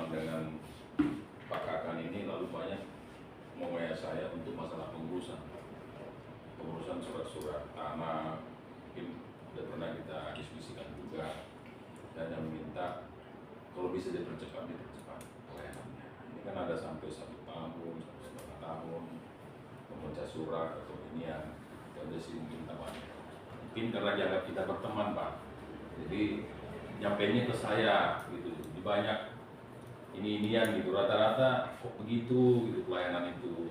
berteman dengan Pak Kakan ini lalu banyak mengoyak saya untuk masalah pengurusan surat-surat tanah, mungkin sudah pernah kita diskusikan juga, dan yang meminta kalau bisa dipercepat pelayanannya. Ini kan ada sampai 1 tahun, 1,5 tahun membaca surat atau ini yang ada sih mungkin tambahan. Mungkin karena dianggap kita berteman Pak, jadi nyampainya ke saya gitu, di banyak ini-inian gitu, rata-rata kok begitu gitu pelayanan itu,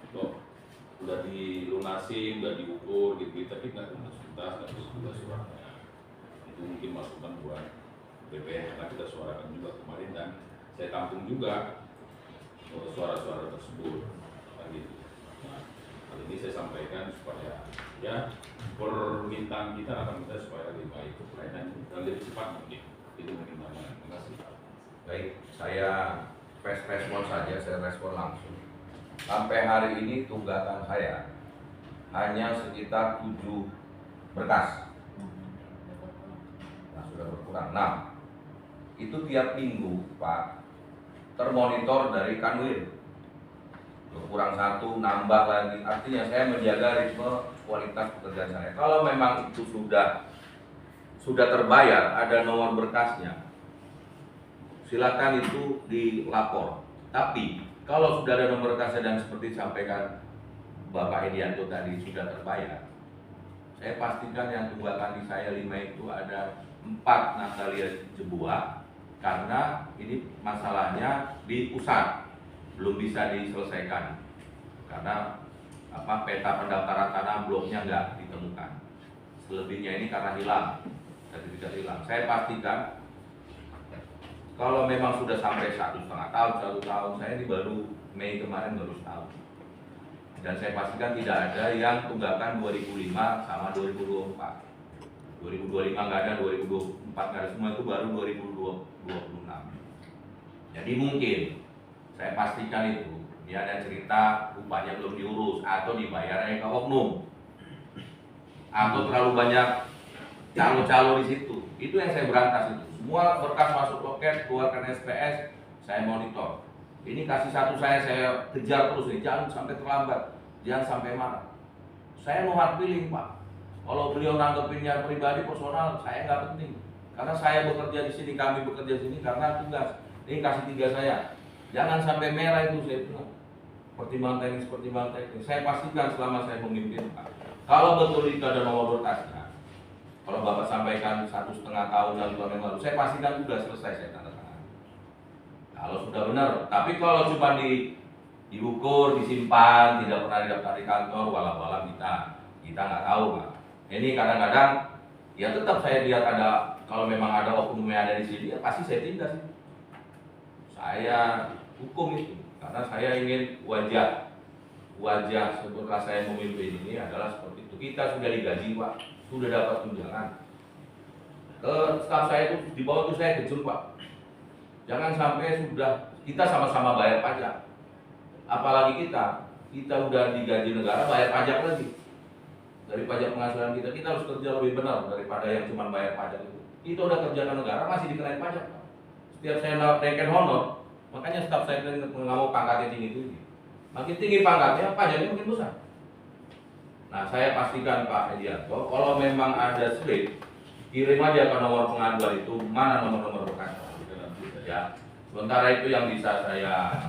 kok udah dilunasi, udah diukur gitu, tapi nggak tuntas, nggak tuntas suratnya. Itu mungkin masukan buat BPH, karena kita suarakan juga kemarin dan saya tampung juga suara-suara tersebut gitu. Nah, hal ini saya sampaikan supaya ya permintaan kita akan minta supaya lebih baik pelayanan dan lebih cepat mungkin. Itu mungkin namanya. Terima kasih. Baik, saya fast respon saja, saya respon langsung. Sampai hari ini tunggakan saya hanya sekitar 7 berkas. Nah, sudah berkurang 6. Itu tiap minggu Pak termonitor dari Kanwil. Berkurang 1, nambah lagi. Artinya saya menjaga ritme kualitas pekerjaan saya. Kalau memang itu sudah terbayar, ada nomor berkasnya, silakan itu dilapor. Tapi kalau sudah ada nomor berkasnya dan seperti disampaikan Bapak Edianto tadi sudah terbayar, saya pastikan yang tunggakan di saya 5 itu ada 4 Natalia Jebuah, karena ini masalahnya di pusat belum bisa diselesaikan karena peta pendaftaran tanah bloknya nggak ditemukan. Selebihnya ini karena hilang, sertifikat hilang. Saya pastikan kalau memang sudah sampai 1,5 tahun, 1 tahun, saya ini baru Mei kemarin baru setahun. Dan saya pastikan tidak ada yang tunggakan 2005 sama 2024. 2025 nggak ada, 2024 nggak ada, semua itu baru 2026. Jadi mungkin saya pastikan itu dia ada cerita upahnya belum diurus atau dibayarnya ke oknum atau terlalu banyak calo-calo di situ. Itu yang saya berantas itu. Semua berkas masuk loket, keluarkan SPS, saya monitor. Ini kasih satu saya kejar terus nih, jangan sampai terlambat, jangan sampai marah. Saya mau hard feeling Pak. Kalau beliau nanggepinnya pribadi personal, saya nggak penting. Karena saya bekerja di sini, kami bekerja di sini karena tugas. Ini kasih 3 saya. Jangan sampai merah itu saya bilang. Pertimbangan teknis. Saya pastikan selama saya memimpin Pak. Kalau betul itu ada nomor berkasnya, kalau Bapak sampaikan 1,5 tahun dan 2 tahun lalu, saya pastikan sudah selesai saya tanda tangan. Kalau sudah benar, tapi kalau cuma diukur, disimpan, tidak pernah didaftar di kantor, walau kita nggak tahu Pak. Ini kadang-kadang ya tetap saya lihat ada, kalau memang ada oknum yang ada di sini, ya pasti saya tindak. Saya hukum itu, karena saya ingin wajah setelah saya memimpin ini adalah seperti itu. Kita sudah digaji Pak, sudah dapat tunjangan. Staf saya itu di bawah itu saya kejut Pak. Jangan sampai sudah kita sama-sama bayar pajak. Apalagi kita udah digaji negara bayar pajak lagi. Dari pajak penghasilan kita harus kerja lebih benar daripada yang cuma bayar pajak itu. Kita udah kerjakan negara masih dikenain pajak Pak. Setiap saya naikin honor, makanya staf saya nggak mau pangkatnya tinggi. Makin tinggi pangkatnya, pajaknya makin besar. Nah, saya pastikan Pak Edianto, kalau memang ada slip, kirim aja ke nomor pengaduan itu, mana nomor-nomor berkas. Ya, sementara itu yang bisa saya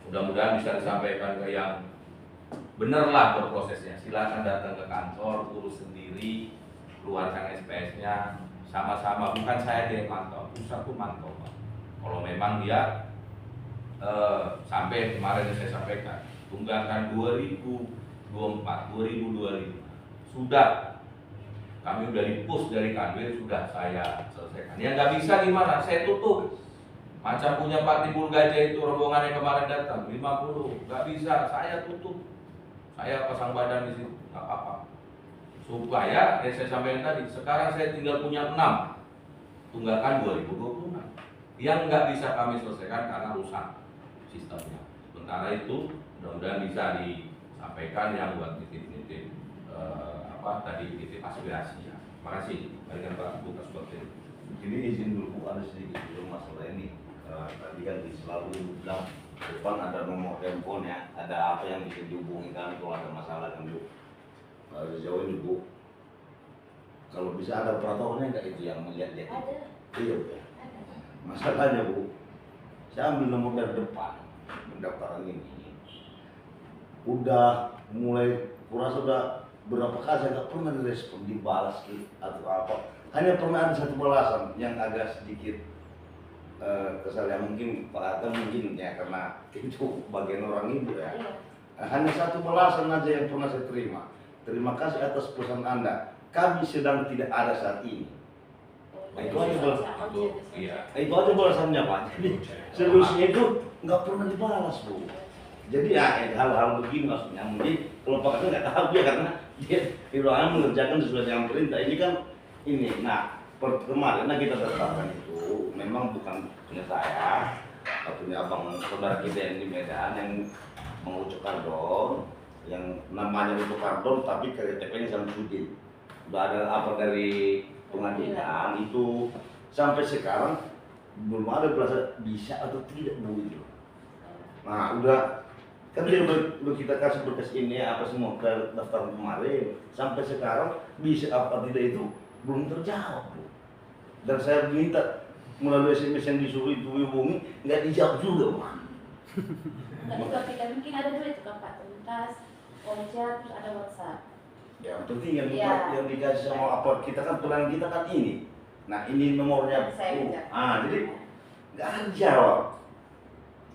mudah-mudahan bisa disampaikan ke yang benerlah berprosesnya. Silakan datang ke kantor, urus sendiri, keluarkan SPS-nya, sama-sama. Bukan saya yang mantau, pusat pun mantau Pak. Kalau memang dia sampai kemarin saya sampaikan tunggakan 2024, 2025 sudah kami udah di-push dari Kanwil, sudah saya selesaikan. Ya nggak bisa gimana, saya tutup. Macam punya Pak Timbul Gajah itu rombongan yang kemarin datang 50, nggak bisa, saya tutup. Saya pasang badan di situ, nggak apa-apa. Supaya saya sampaikan tadi, sekarang saya tinggal punya 6 tunggakan 2026 yang nggak bisa kami selesaikan karena rusak sistemnya. Sementara itu mudah-mudahan bisa disampaikan yang buat titip-titip tadi titip aspirasi ya. Terima kasih. Berikan Pak Buka seperti ini izin dulu Bu, ada sedikit belum masalah ini. Tadi kan selalu bilang depan ada nomor handphone ada apa yang bisa dihubungi kami kalau ada masalah kan Bu. Sejauh ini Bu, kalau bisa ada operatornya nggak itu yang melihat-lihat? Ada. Iya Bu. Ada. Masalahnya Bu, saya ambil nomor dari depan pendaftaran ini. Udah mulai kurasa udah berapa kali saya nggak pernah direspon, dibalas atau apa. Hanya pernah ada satu balasan yang agak sedikit kesal ya, mungkin Pak Hatta mungkin ya karena itu bagian orang ibu ya. Iya. Hanya satu balasan aja yang pernah saya terima. Terima kasih atas pesan Anda. Kami sedang tidak ada saat ini. Nah, itu aja itu aja balasannya Pak. Jadi seriusnya itu nggak pernah dibalas Bu. Jadi ya hal-hal begini maksudnya mungkin kalau Pak Hatta nggak tahu dia karena dia di ruangan mengerjakan sesuai dengan perintah. Ini kan ini. Nah kemarin kita tetapkan itu memang bukan punya saya, punya abang saudara kita yang di Medan yang mengucuk kardon, yang namanya untuk kardon tapi KTP-nya Samsudin. Udah ada apa dari pengadilan itu sampai sekarang belum ada berasa bisa atau tidak Bu itu. Nah udah kan dia udah kita kasih berkas ini apa semua ke daftar kemarin sampai sekarang bisa apa tidak itu belum terjawab Bu. Dan saya minta melalui SMS yang disuruh itu hubungi nggak dijawab juga Pak. Tapi kalau kita mungkin ada dua itu kan Pak, tuntas, Oja, terus ada WhatsApp. Yang penting yang, Iya. yang dikasih sama apa kita kan pelayan kita kan ini. Nah ini nomornya Saya Bu. baca. Jadi nggak ada jawab.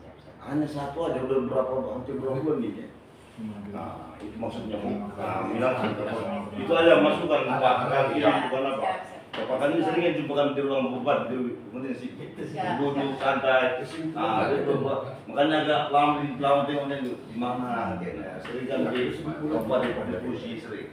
Siap-siap. Hanya satu aja udah hampir berapa bulan nih ya. Nah itu maksudnya Bu. Nah bilang itu aja masukan Pak kali ini bukan apa. Siap-siap. Bapak kan ini seringnya jumpakan di ruang bupati di sih Siap. duduk santai. Nah itu makanya agak lama tengoknya di mana kayaknya sering kan di bupati diskusi sering.